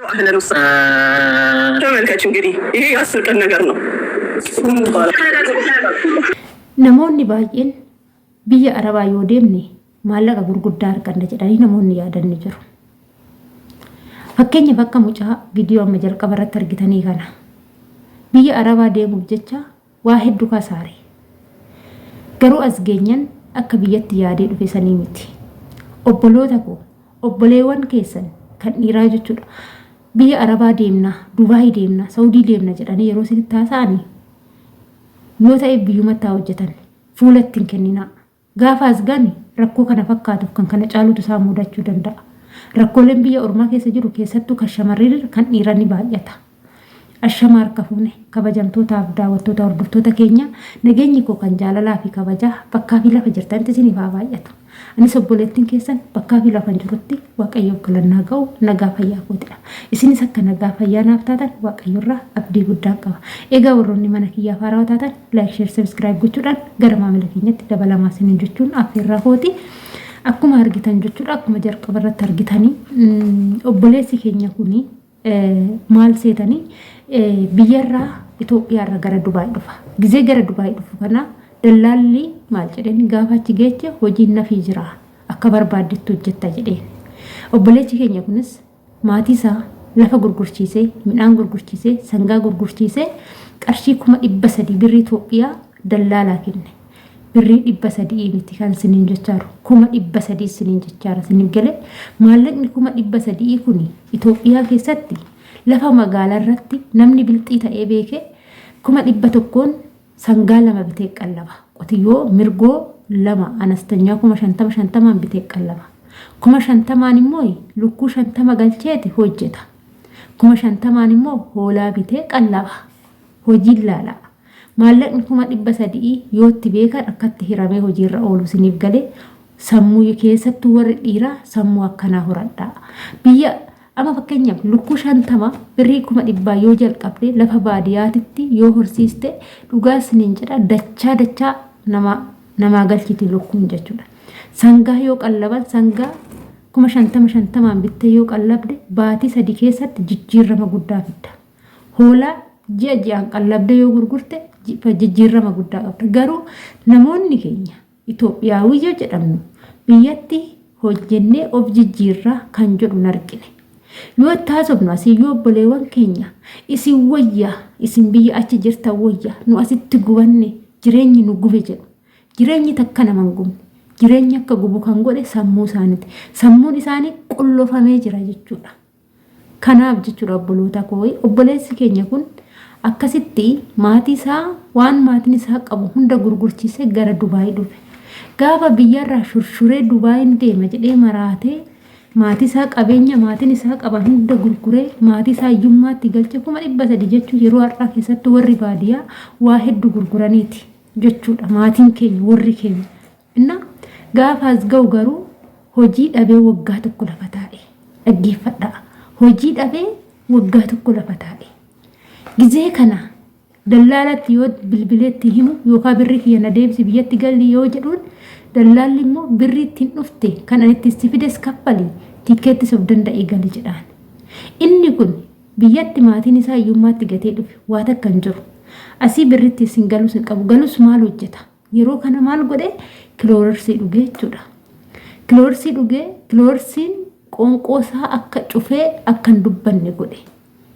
أهلا وسهلا ተመልካች እንግዲህ ይሄ የአስር ቀን ነገር ነው። namoonni baay'een biyya arabaa yoo deemne maallaqa gurguddaa arganna jedhanii namoonni yaadan ni jiru. Fakkeenyaaf akka mucaa viidiyoo amma jalqaba irratti argitanii kana biyya arabaa deemuuf jecha waa hedduu kasaare. Garuu as geenyan akka biyyatti yaadee dhufe sanii miti. Obboloota koo obboleewwan keessan kan dhiiraa jechuudha. Biyya arabaa deemna, Dubaay deemna, Saudii deemna jedhanii yeroo isinitti haasa'anii yoo ta'e biyyumatti haa hojjetan fuula ittiin kenninaa. Gaafa as gani rakkoo kana fakkaatuuf kan kana caalutu isaa mudachuu danda'a. Rakkooleen biyya ormaa keessa jiru keessattuu kan shamarranii kan dhiiraa ni baay'ata. Ashama harka fuune kabajamtootaaf daawwattoota hordoftoota keenya nageenyi koo kan jaalalaa fi kabajaa bakkaa fi lafa jirtanitti isiniif haa baay'atu. Anis obboleettiin keessan bakkaa fi lafa jirutti Waaqayyoof galannaa ga'u nagaa fayyaa kootidha. Isinis akka nagaa fayyaa naaf taatan Waaqayyoorraa abdii guddaa qaba. Egaa warroonni mana kiyyaaf haaraa taatan like, share, subscribe gochuudhaan gara maamila keenyatti dabalamaa isiniin jechuun affeerraa kooti. Akkuma argitan jechuudha akkuma jalqaba irratti argitanii obboleessi keenya kuni maal seetanii biyyarraa Itoophiyaarra gara Dubaay dhufa. Gizee gara Dubaay dhufu kana dallaalli maal jedheen gaafa achi geeche hojiin nafii jira akka barbaaddetti hojjetta jedheen. Obboleessi keenya kunis maatii isaa lafa gurgurchiisee midhaan gurgurchiisee sangaa gurgurchiisee qarshii 300 birrii Itoophiyaa dallaalaa kenne. Birrii 300 miti kan siniin jechaaru 300 siniin jechaara siniif galee maallaqni 300 kuni Itoophiyaa keessatti lafa magaalaa irratti namni bilxii ta'ee beekee 100 sangaa 2 bitee qallaba. Qotiyyoo mirgoo 2 anastanyaa 50 bitee qallaba. 50 immoo lukkuu 50 galcheeti hojjeta. 50 immoo hoolaa bitee qallaba. Hojiin laala. Maallaqni 300 yoo itti beekan akkatti hiramee hojiirra oolu siniif galee sammuu keessattuu warri dhiiraa sammuu akkanaa horadhaa. Biyya amma fakkeenyaaf lukkuu 50 birrii 100 yoo jalqabde lafa baadiyyaatitti yoo horsiiste dhugaa siniin jedha dachaa namaa galchiti lukkuun jechuudha. Sangaa yoo qallaban sangaa 50 bittee yoo qallabde baatii 3 keessatti jijjiirama guddaa fidda. Hoolaa ji'aan qallabde yoo gurgurte jijjiirama guddaa qabda. Garuu namoonni keenya Itoophiyaawii yoo jedhamnu biyyatti hojjennee of jijjiirraa kan jedhu narqine. Yoo taasifnu asii yoo obboleewwan keenya isin wayyaa isin biyya achi jirtan wayyaa nu asitti gubanne jireenyi nu gube jedhu. Jireenyi takka nama hin gubne. Jireenyi akka gubu kan godhe sammuu isaaniiti. Sammuun isaanii qullofamee jira jechuudha. Kanaaf jechuudha obboloota koo obboleessi keenya kun akkasitti maatii isaa waan maatiin isaa qabu hunda gurgurchiisee gara Dubaay dhufe. Gaafa biyyarraa shurshuree Dubaay deema jedhee maraatee maatii isaa qabeenya maatiin isaa qaban hunda gurguree maatii isaa iyyummaatti galche 300 jechuun yeroo har'aa keessatti warri baadiyyaa waa hedduu gurguraniiti jechuudha. Maatiin keenya warri keenya inna gaafa as ga'u garuu hojii dhabee waggaa tokko lafa taa'e dhaggeeffadhaa. Hojii dhabee waggaa tokko lafa taa'e. Gizee kana dallaalatti yoo bilbileetti himu yookaan birri kiyya na deebisi biyyatti galli yoo jedhuun dallaalli immoo birri ittiin dhufte kan itti si fides kaffalii tikeettis of danda'ee gali jedhaan. Inni kun biyyatti maatiin isaa iyyummaatti gatee dhufe waa takka hin jiru. Asii birritti isin galus hin qabu. Galus maal hojjeta? Yeroo kana maal godhe kiloorsii dhugee jechuudha. Kiloorsii dhugee kiloorsiin qoonqoo isaa akka cufee akka hin dubbanne godhe.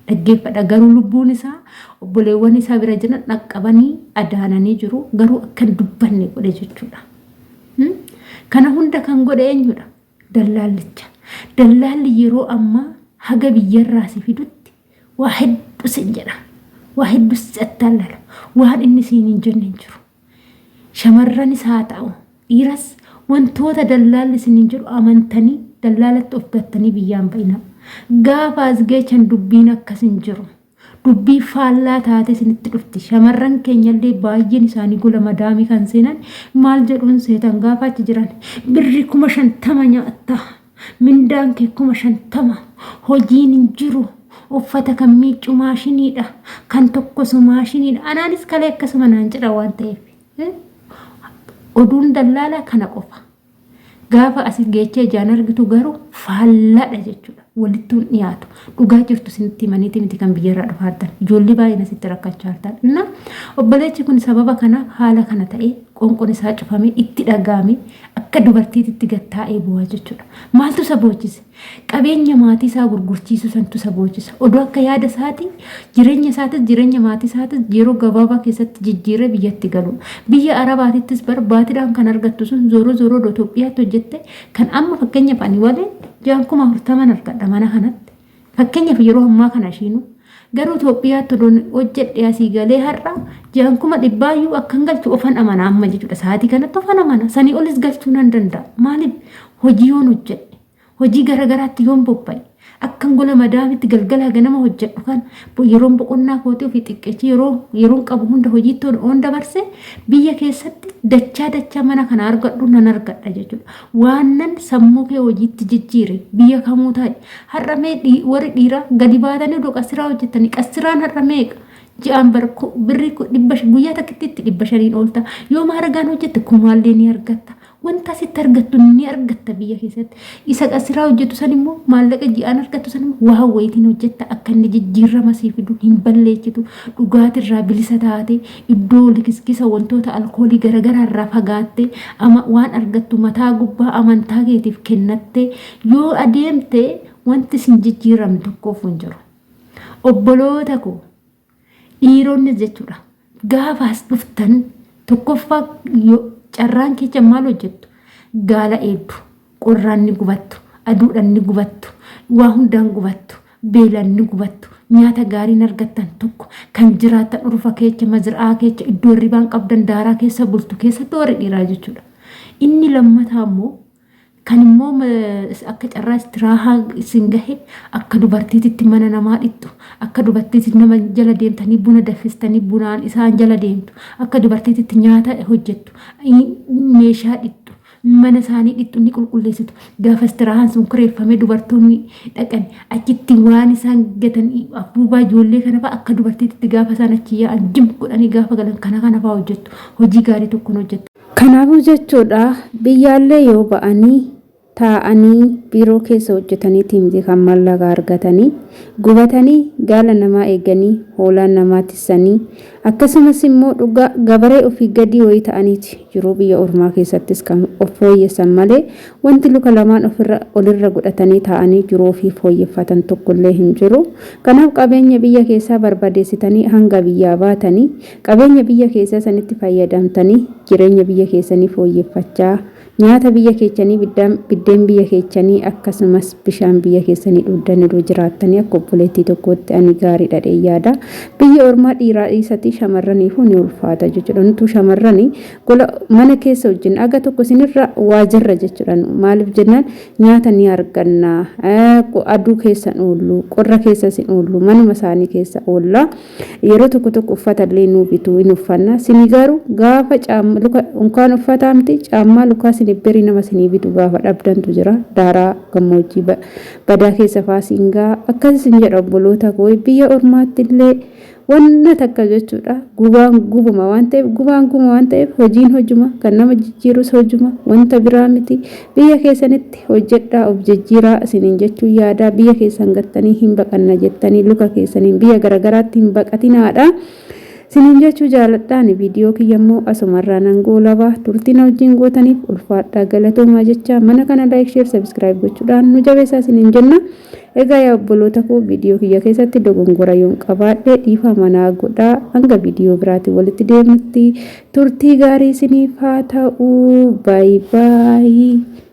Dhaggeeffadha garuu lubbuun isaa obboleewwan isaa bira jiran dhaqqabanii adaananii jiru garuu akka hin dubbanne godhe jechuudha. Kana hunda kan godhe eenyudha? Dallaallicha. Dallaalli yeroo ammaa haga biyyarraa si fidutti waa hedduu sin jedha. Waa hedduu si'attaalala. Waan inni siin hin jenne hin jiru. Shamarranis haa ta'u dhiiras wantoota dallaalli sin hin jedhu amantanii dallaalatti of gattanii biyyaan ba'ina. Gaafa as geechan dubbiin akkas hin jiru. Dubbii faallaa taate isinitti dhufti. Shamarran keenyallee baay'een isaanii gola madaamii kan seenan maal jedhuun seetan gaafa achi jiran birri 50 nyaatta. Mindaan kee 50 hojiin hin jiru. Uffata kan miiccu maashiniidha. Kan tokkosu maashiniidha. Anaanis kalee akkasuma naan jedha waan ta'eef. Oduun dallaalaa kana qofa. Gaafa as geechee jaan argitu garuu faallaadha jechuudha. walittuun dhiyaatu dhugaa jirtu sinitti himaniiti miti kan biyyarraa dhufaartan ijoollee baay'een asitti rakkachaa hartan inna obboleechi kun sababa kana haala kana ta'ee qoonqoon isaa cufamee itti dhagaame akka dubartiitti gattaa'ee bu'aa jechuudha. Maaltu isa boojise? Qabeenya maatii isaa gurgurchiisu santu isa boojisa. Odoo akka yaada isaatii jireenya isaatis jireenya maatii isaatis yeroo gabaabaa keessatti jijjiiree biyyatti galu. Biyya Arabaatittis barbaatiidhaan kan argattu sun zooroo zooroo Itoophiyaatti hojjette kan amma fakkeenyaaf ani walee 40,000 argadha mana kanatti. Fakkeenyaaf yeroo ammaa kana ishiinu garuu Itoophiyaatti hojjedhe asii galee har'a 100,000 akkan galchu ofan amana amma jechuudha. Sa'aatii kanatti ofan amana. Sanii olis galchuu nan danda'a. Maaliif hojii yoon hojjedhe hojii garagaraatti yoon bobba'e akkan gola madaamitti galgala ganama hojjedhu kan yeroon boqonnaa kootii ofii xiqqeechi yeroon qabu hunda hojiitti oon dabarse biyya keessatti dachaa mana kana argadhu nan argadha jechuudha. Waanan sammuu kee hojiitti jijjiire biyya kamuu ta'e har'a mee warri dhiiraa gadi baatanii odoo qasiraa hojjetanii qasiraan har'a meeqa ji'aan birrii guyyaa takkitti 500 oolta yoo maaragaan hojjette kumaallee ni argatta. Wanta sitti argattu ni argatta biyya keessatti. Isa qasiraa hojjetu san immoo maallaqa ji'aan argattu san immoo waa wayitiin hojjetta akka inni jijjiirama sii fidu hin balleessitu dhugaatirraa bilisa taate iddoo likiskisa wantoota alkoolii garagaraa irraa fagaatte waan argattu mataa gubbaa amantaa keetiif kennatte yoo adeemte wanti sin jijjiiramne tokkoof hin jiru. Obboloota koo dhiironni jechuudha gaafaas dhuftan tokkoffaa carraan keessa maal hojjettu gaala eeddu qorraan ni gubattu aduudhaan ni gubattu waa hundaan gubattu beelaan ni gubattu nyaata gaariin argattan tokko kan jiraatan dhurufa keessa mazir'aa keessa iddoo ribaan qabdan daaraa keessa bultu keessatti warri dhiiraa jechuudha. Inni lammataa immoo kan immoo akka carraa istiraahaa isin gahe akka dubartiitti mana namaa dhittu akka dubartiitti nama jala deemtanii buna danfistanii bunaan isaan jala deemtu akka dubartiitti nyaata hojjettu meeshaa dhittu mana isaanii dhittu ni qulqulleessitu gaafa istiraahaan sun kireeffamee dubartoonni dhaqan achitti waan isaan gatan afuubaa ijoollee kana fa'a akka dubartiitti gaafa isaan achi yaa'an jim godhanii gaafa galan kana fa'a hojjettu hojii gaarii tokkoon hojjettu. Kanaafuu jechuudha biyyaallee yoo ba'anii taa'anii biiroo keessa hojjetanii tiimtii kan mallaqa argatanii gubatanii gaala namaa eeganii hoolaan namaa tissanii akkasumas immoo dhugaa gabaree ofii gadi wayii ta'aniiti yeroo biyya ormaa keessattis kan of fooyyessan malee wanti luka lamaan olirra godhatanii taa'anii jiruu ofii fooyyeffatan tokkollee hin jiru. Kanaaf qabeenya biyya keessaa barbadeessitanii hanga biyyaa baatanii qabeenya biyya keessaa sanitti fayyadamtanii jireenya biyya keessanii fooyyeffachaa nyaata biyya keessanii biddeen biyya keessanii akkasumas bishaan biyya keessanii dhuudanii jiraatanii akka obboleettii tokkotti ani gaarii dhadhee yaada. Biyya ormaa dhiiraa dhiisatti shamarraniif ni ulfaata jechuudha. Nutu shamarranii gola mana keessa wajjin aga tokko sinirra waa jirra jechuudha. Maaliif jennaan nyaata ni arganna aduu keessan oollu qorra keessa sin oollu manuma isaanii keessa oolla yeroo tokko uffata illee nu bitu hin uffanna sini garuu gaafa caamma luka unkaan uffata miti caamma luka sini beri nama sini bitu gaafa dhabdantu jira daaraa gammoojjii badaa keessa faasingaa akkasiin jedha obboloota koo biyya ormaatti illee wanna takka jechuudha gubaan gubuma waan ta'eef hojiin hojuma kan nama jijjiirus hojuma wanta biraa miti biyya keessanitti hojjedhaa of jijjiiraa isiniin jechuu yaada biyya keessan gattanii hin baqanna jettanii luka keessaniin biyya garagaraatti hin baqatinaadha. Sinin jechuu jaaladhaan viidiyoo kiyyammoo asumarraa nan goolaba turtiin wajjin gootaniif ulfaadhaa galatoomaa jecha mana kana like share subscribe gochuudhaan nu jabeessaa sinin jenna. Egaa yaa obboloota koo viidiyoo kiyya keessatti dogongora yoon qabaadhe dhiifa manaa godhaa hanga viidiyoo biraatti walitti deemnutti turtii gaarii siniif haa ta'u. Bye bye.